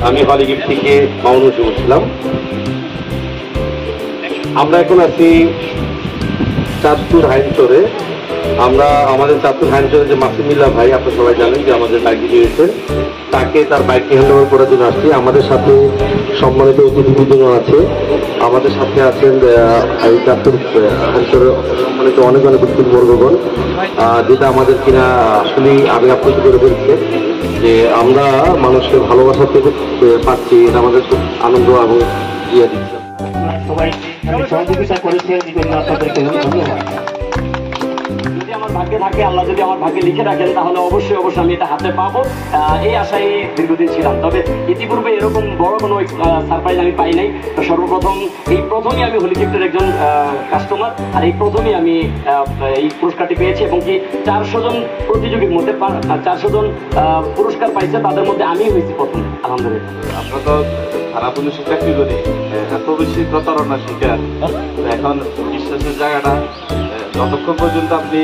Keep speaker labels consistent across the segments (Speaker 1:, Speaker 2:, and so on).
Speaker 1: আমি হলিগিফট থেকে মামুনুর বলছিলাম। আমরা এখন আছি চাঁদপুর হাইনচরে। আমরা আমাদের চাঁদপুর হাইনচরে যে মাসুমিল্লাহ ভাই, আপনারা সবাই জানেন যে আমাদের বাইক দিয়েছেন, তাকে তার বাইকটি হ্যান্ডওভার করার জন্য আসছি। আমাদের সাথে সম্মানিত অতিথিবৃন্দ আছে, আমাদের সাথে আছেন এই চাঁদপুর হাইনচরের সম্মানিত অনেক অনেক অতিথিবর্গগণ, যেটা আমাদের কিনা আসলেই আমি আপ্লুত করে ফেলছে যে আমরা মানুষকে ভালোবাসা থেকে পাচ্ছি, এটা আমাদের খুব আনন্দ এবং ইয়ে দিচ্ছে।
Speaker 2: সবাই সহযোগিতা করেছেন, ধন্যবাদ। যদি আমার ভাগ্যে থাকে, আল্লাহ যদি আমার ভাগ্যে লিখে রাখেন, তাহলে অবশ্যই অবশ্যই আমি এটা হাতে পাবো, এই আশায় দীর্ঘদিন ছিলাম। তবে ইতিপূর্বে এরকম বড় কোনো সারপ্রাইজ আমি পাই নাই। প্রথমই আমি হলিগিফটের একজন কাস্টমার, আর এই প্রথমেই আমি এই পুরস্কারটি পেয়েছি, এবং কি 400 জন প্রতিযোগীর মধ্যে 400 জন পুরস্কার পাইছে, তাদের মধ্যে আমি হয়েছি প্রথম, আলহামদুলিল্লাহ।
Speaker 3: আমরা তো সারা পুলিশে চাকরি করি, এত বেশি প্রতারণা শিকার। এখন বিশ্বাসের জায়গাটা যতক্ষণ পর্যন্ত আপনি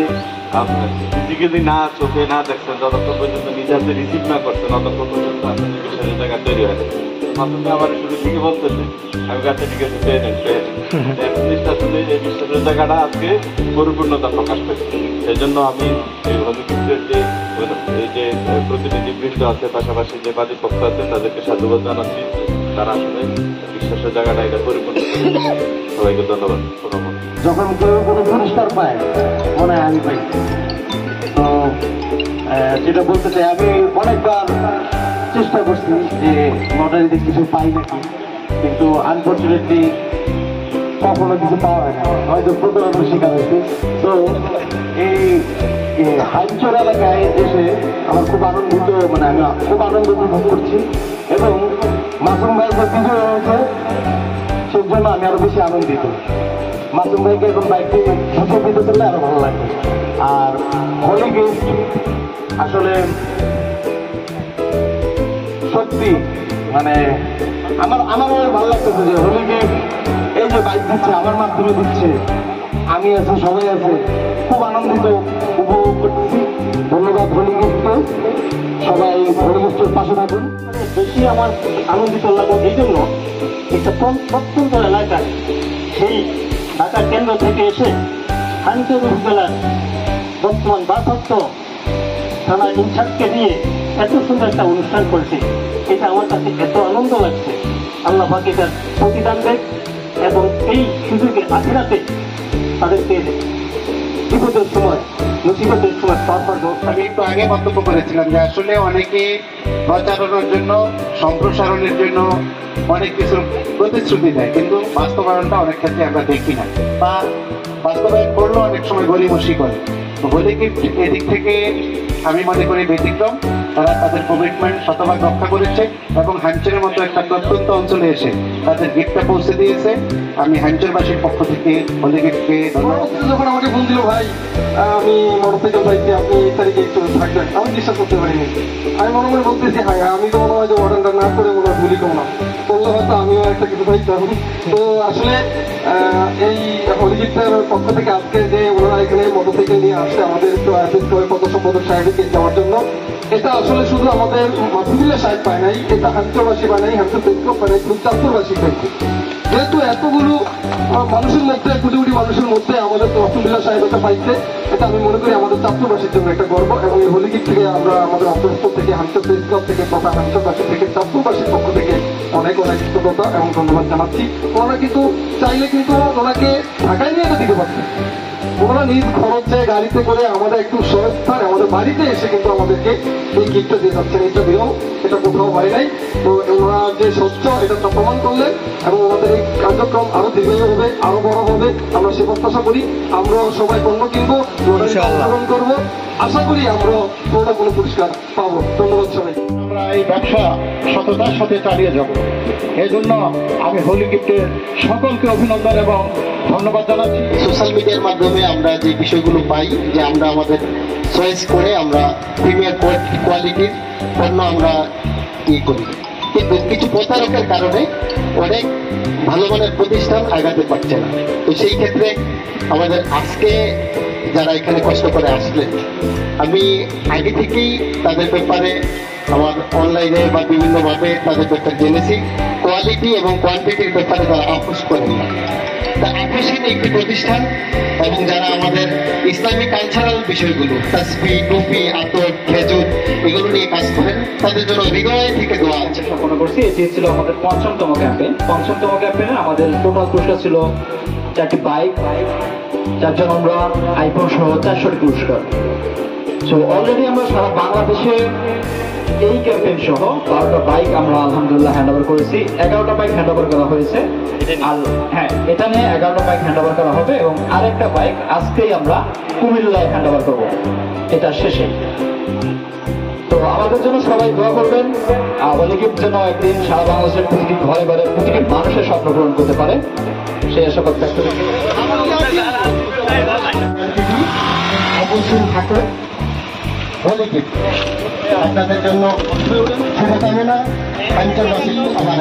Speaker 3: ফিজিক্যালি না চোখে না দেখছেন, যতক্ষণ পর্যন্ত নিজে হাতে রিসিভ না করছেন, ততক্ষণ পর্যন্ত আপনার বিশ্বাসের জায়গা তৈরি হয়। প্রথমে আমার শুরু থেকে বলতেছে আমি কাছে ঠিক আছে পেয়ে নেন জিনিসটা শুনে এই বিশ্বাসের জায়গাটা আজকে পরিপূর্ণতা প্রকাশ পেয়েছে। সেই জন্য আমি এই হলিগিফটের যে এই যে প্রতিনিধিবৃন্দ আছে, পাশাপাশি যে বাদী পক্ষ আছে, তাদেরকে সাধুবাদ জানাচ্ছি। তারা আসলে বিশ্বাসের জায়গাটা এটা পরিপূর্ণ। সবাইকে ধন্যবাদ।
Speaker 4: যখন কেউ কোনো পুরস্কার পায় মনে হয় আমি পাই, তো যেটা বলতে চাই, আমি অনেকবার চেষ্টা করছি যে লটারিতে কিছু পাই নাকি, কিন্তু আনফর্চুনেটলি কখনো কিছু পাওয়া হয় না, হয়তো প্রতারণার শিকার হয়েছে। তো এই হাইনচর এলাকায় এসে আমার খুব আনন্দিত, মানে আমি খুব আনন্দ উপভোগ করছি, এবং মাসুম ভাই যে বিজয় হয়েছে সেই জন্য আমি আরো বেশি আনন্দিত। মাসুম ভাইকে এখন বাইকটি বুঝে দিতে চললে আরো ভালো লাগবে। আর হলিগিফট আসলে সত্যি মানে আমারও ভালো লাগতেছে যে হলিগিফট এই যে বাইক দিচ্ছে, আমার মাধ্যমে দিচ্ছে, আমি আছি, সবাই আছে, খুব আনন্দিত উপভোগ করতেছি। ধন্যবাদ হলিগিফটকে, সবাই হলিগিফটের পাশে থাকুন।
Speaker 2: বেশি আমার আনন্দিত লাগবে এই জন্য, একটা প্রত্যন্ত এলাকায় সেই ঢাকা কেন্দ্র থেকে এসে হাইনচর উপজেলার বর্তমান ভারপ্রাপ্ত থানা ইনচার্জকে দিয়ে এত সুন্দর একটা অনুষ্ঠান করছে, এটা আমার কাছে এত আনন্দ লাগছে। আল্লাহ পাক এটার প্রতিদান দেয়, এবং এই সুযোগের আখিরাতে তাদেরকে বিপদের সময় মুসিবতের সময় পাওয়ার ব্যবস্থা।
Speaker 4: আমি একটু আগে মন্তব্য করেছিলাম যে আসলে অনেকে প্রচারণার জন্য, সম্প্রসারণের জন্য অনেক কিছু প্রতিশ্রুতি দেয়, কিন্তু বাস্তবায়নটা অনেক ক্ষেত্রে আমরা দেখি না, বা বাস্তবায়ন করলেও অনেক সময় গড়িমসি করে। তো হলিগিফট এদিক থেকে আমি মনে করি ব্যতিক্রম। তারা তাদের কমিটমেন্ট শতভাগ রক্ষা করেছে, এবং হাইনচরের মতো একটা প্রত্যন্ত অঞ্চলে এসে তাদের গিফটটা পৌঁছে দিয়েছে। আমি হাইনচরবাসীর পক্ষ থেকে হলিগিফটকে ধন্যবাদ।
Speaker 5: যখন আমাকে ফোন দিল, ভাই আমি মোটরসাইকেল পাইছি, আপনি এই তারিখে একটু থাকবেন, আমি বিশ্বাস করতে পারিনি। আমি মনে মনে বলতেছি, হ্যাঁ আমি তো মনে হয় যে অর্ডারটা না করে মনে হয় ভুলি কম না করলে হয়তো আমিও একটা কিছু পাইতাম। তো আসলে এই হলিগিফটের পক্ষ থেকে আজকে যে ওনারা এখানে মোটরসাইকেল নিয়ে আসছে আমাদের একটু অ্যাসেস করে পদ সম্পাদক সাহেবকে দেওয়ার জন্য, এটা আসলে শুধু আমাদের মাসুমিল্লাহ সাহেব পায় নাই, এটা হাইনচরবাসী পায় নাই, হাইনচর প্রেস ক্লাব পায় নাই, শুধু চাঁদপুরবাসী পাইছে। যেহেতু এতগুলো মানুষের মধ্যে, কোটি কোটি মানুষের মধ্যে আমাদের মাসুমিল্লাহ সাহেব এটা পাইছে, এটা আমি মনে করি আমাদের চাঁদপুরবাসীর জন্য একটা গর্ব। এবং এই হলিগিফট থেকে আমরা আমাদের অন্তঃস্থল থেকে, হাইনচর প্রেস ক্লাব থেকে তথা হাইনচরবাসী থেকে, চাঁদপুরবাসীর পক্ষ থেকে অনেক অনেক কৃতজ্ঞতা এবং ধন্যবাদ জানাচ্ছি। ওনারা কিন্তু চাইলে কিন্তু ওনাকে ঢাকায় নিয়ে দিতে পারছে, ওনারা নিজ খরচে গাড়িতে করে আমাদের একটু সস্থান আমাদের বাড়িতে এসে কিন্তু আমাদেরকে এই গিফটটা দিয়ে যাচ্ছেন। এটা বিরল, এটা কোথাও হয় নাই। তো ওনারা যে স্বচ্ছ, এটা প্রমাণ করলেন, এবং আমাদের এই কার্যক্রম আরো দীর্ঘায়ু হবে, আরো বড় হবে, আমরা সে প্রত্যাশা করি। আমরা সবাই পণ্য কিনবো, অংশগ্রহণ করবো, আশা করি আমরা কোনো পুরস্কার পাবো। ধন্যবাদ সবাই।
Speaker 4: আমরা এই ব্যবসা সততার সাথে চালিয়ে যাব, এই জন্য আমি হলিগিফটের সকলকে অভিনন্দন এবং ধন্যবাদ জানাচ্ছি। সোশ্যাল মিডিয়ার মাধ্যমে আমরা যে বিষয়গুলো পাই, যে আমরা আমাদের চয়েস করে আমরা প্রিমিয়ার কোয়ালিটির পণ্য আমরা করি, কিন্তু কিছু প্রতারকের কারণে অনেক ভালো মানের প্রতিষ্ঠান আগাতে পারছে না। তো সেই ক্ষেত্রে আমাদের আজকে যারা এখানে কষ্ট করে আসলেন আমি আগে থেকেই তাদের ব্যাপারে আমার অনলাইনে বা বিভিন্নভাবে তাদের ব্যাপারে জেনেছি। কোয়ালিটি এবং কোয়ান্টিটির ব্যাপারে তারা আপোষ করেন না। তা আপোষহীন একটি প্রতিষ্ঠান এবং যারা আমাদের ইসলামিক কালচারাল বিষয়গুলো তাসবিহ, টুপি, আতর, খেজুর এগুলো নিয়ে কাজ করেন, তাদের জন্য হৃদয় থেকে দোয়া আছে।
Speaker 2: সম্পন্ন করছি। এটি ছিল আমাদের ৫ম ক্যাম্পেইন। ৫ম ক্যাম্পেইনে আমাদের টোটাল পুরস্কার ছিল 4টি বাইক, 4 জন আমরা আইফোন সহ 400টি পুরস্কার। সো অলরেডি আমরা সারা বাংলাদেশে এই ক্যাম্পেইন সহ 12টা বাইক আমরা আলহামদুলিল্লাহ হ্যান্ড ওভার করেছি। 11টা বাইক হ্যান্ড ওভার করা হয়েছে। আর হ্যাঁ, এটা নিয়ে 11টা বাইক হ্যান্ড ওভার করা হবে এবং আরেকটা বাইক আজকেই আমরা কুমিল্লায় হ্যান্ড ওভার করবো, এটা শেষে। তো আমাদের জন্য সবাই দোয়া করবেন, অলিগের জন্য একদিন সারা বাংলাদেশের প্রতিটি ঘরে ঘরে প্রতিটি মানুষের স্বপ্ন পূরণ করতে পারে, সেই আশাবাদ ব্যক্ত করি।
Speaker 4: অবশ্যই থাকে অলিগের আপনাদের জন্য শুভকামনা। পঞ্চবাসী আমার